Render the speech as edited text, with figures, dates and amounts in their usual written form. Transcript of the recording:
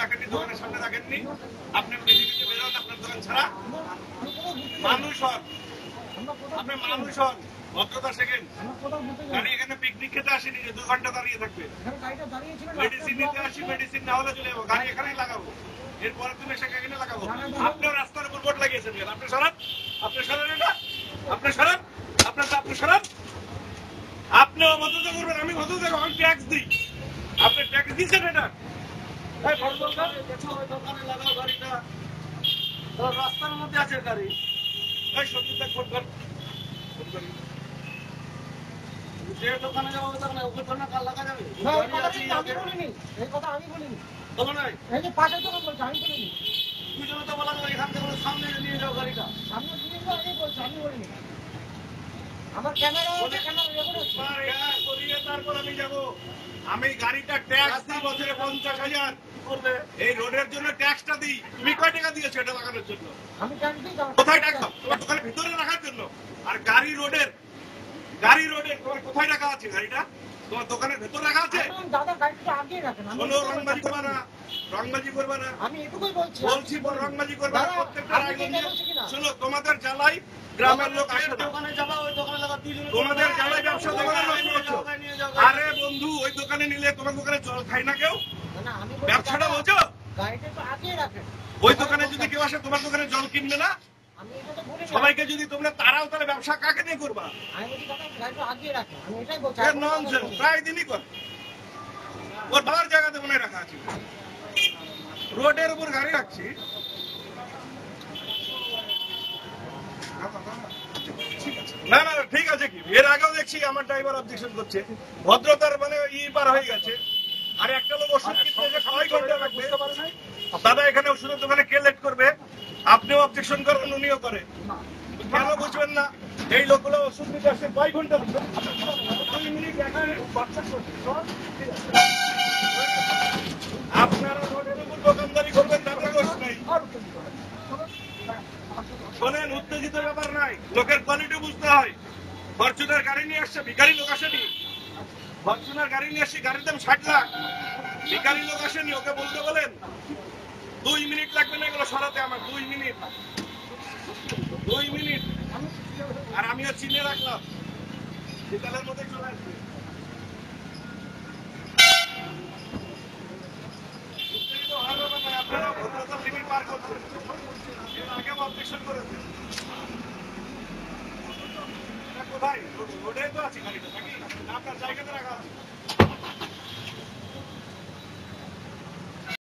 রাখেননি, দোকানের সামনে রাখেননি, আপনি পৃথিবীতে বেরোন আপনার দোকান ছাড়া। মানুষ হন, আপনি মানুষ হন, ভদ্রতা শেখেন। গাড়ি এখানে পিকনিক খেতে আসেনি যে 2 ঘন্টা দাঁড়িয়ে থাকবে। মেডিসিন নিতে আসি, মেডিসিন না হলে চলে যাবো, গাড়ি এখানেই লাগাবো, এরপরে তুমি সেখানে এখানে লাগাবো। আপনিও রাস্তার উপর বোর্ড লাগিয়েছেন কেন? আপনি সরান, আপনি সরান, এটা আপনি সরান, আপনি সরান। আপনিও ভদ্রতা করবেন, আমি ভদ্রতা করবো, আমি ট্যাক্স দিই, আপনি ট্যাক্স দিচ্ছেন এটা। দোকানে লাগাও গাড়িটা, রাস্তার মধ্যে আছে গাড়ি। সত্যি ফোন কর, যে দোকানে যাবো দোকানে ওকে তো না কাল লাগা যাবে। এই কথা আমি বলিনি, বলো নাই, এই যে পাশের দোকান বলছি, আমি বলিনি। তুই যেন তো বলা যাবে এখান থেকে সামনে নিয়ে যাও গাড়িটা, সামনে নিয়ে যাও, আমি বলছি, আমি বলিনি। আমার ক্যামেরা করিয়ে তারপর আমি যাবো। আমি গাড়িটা ট্যাক্স দিই বছরে 50,000 করবে, এই রোডের জন্য ট্যাক্সটা দিই। তুমি কয় টাকা দিয়েছো এটা লাগানোর জন্য? আমি ট্যাক্স দিই, কোথায় ট্যাক্স দাও? তোমার দোকানের ভিতরে রাখার জন্য। আর গাড়ি রোডের তোমার কোথায় রাখা আছে? গাড়িটা তোমার দোকানের ভেতর রাখা আছে? দাদা গাড়িটা আগে রাখেন। শোনো, রংবাজি করবা না, রংবাজি করবা না, আমি এটুকুই বলছি। রংবাজি করবা না, প্রত্যেকটা শোনো, তোমাদের জ্বালাই গ্রামের লোক আসে না, দোকানে যাবা, ওই দোকানে লাগা, তোমাদের জ্বালাই ব্যবসা দোকানের লোক করছো। আরে বন্ধু, ওই দোকানে নিলে তোমার দোকানে জল খায় না কেউ? ব্যবসাটা বোঝো, গাড়িটা তো আগে রাখেন। ওই দোকানে যদি কেউ আসে তোমার দোকানে জল কিনবে না, সবাইকে যদি তোমরা তারাও, তাহলে ব্যবসা কাকে নিয়ে করবা? প্রায় দিনই কর, ওর ভালো জায়গাতে মনে রাখা আছে, রোডের উপর গাড়ি রাখছি। না না ঠিক আছে, কি এর আগেও দেখছি আমার ড্রাইভার অবজেকশন করছে, ভদ্রতার মানে পার হয়ে গেছে। আর একটা লোক ওষুধ কিনতে কয় ঘন্টা লাগবে দাদা, এখানে ওষুধের দোকানে কে লেট করবে? আপনিও অবজেকশন করেন, উনিও করে, কেন বুঝবেন না? এই লোকগুলো ওষুধ নিতে আসছে কয় ঘন্টা, 2 মিনিট। আপনারা রোডের উপর দোকানদারি করবেন, তারপরে দোষ নেই। শোনেন, উত্তেজিত ব্যাপার নাই, লোকের কোয়ালিটি বুঝতে হয়। ফরচুনার গাড়ি নিয়ে আসছে, ভিখারি লোক আসেনি। ফরচুনার গাড়ি নিয়ে আসছি, গাড়ির দাম 60 লাখ, ভিখারি লোক আসেনি। ওকে বলতে বলেন 2 মিনিট লাগবে না এগুলো সরাতে, আমার 2 মিনিট, 2 মিনিট। আর আমিও চিনে রাখলাম, বিকালের মধ্যে চলে আসবে। উত্তেজিত হওয়ার ব্যাপার নয়, আপনারা ভদ্রতার লিমিট পার করছেন, এর আগে অবজেকশন করেছেন। কোথায় রোডে তো আছে গাড়িটা, নাকি আপনার জায়গাতে রাখা আছে?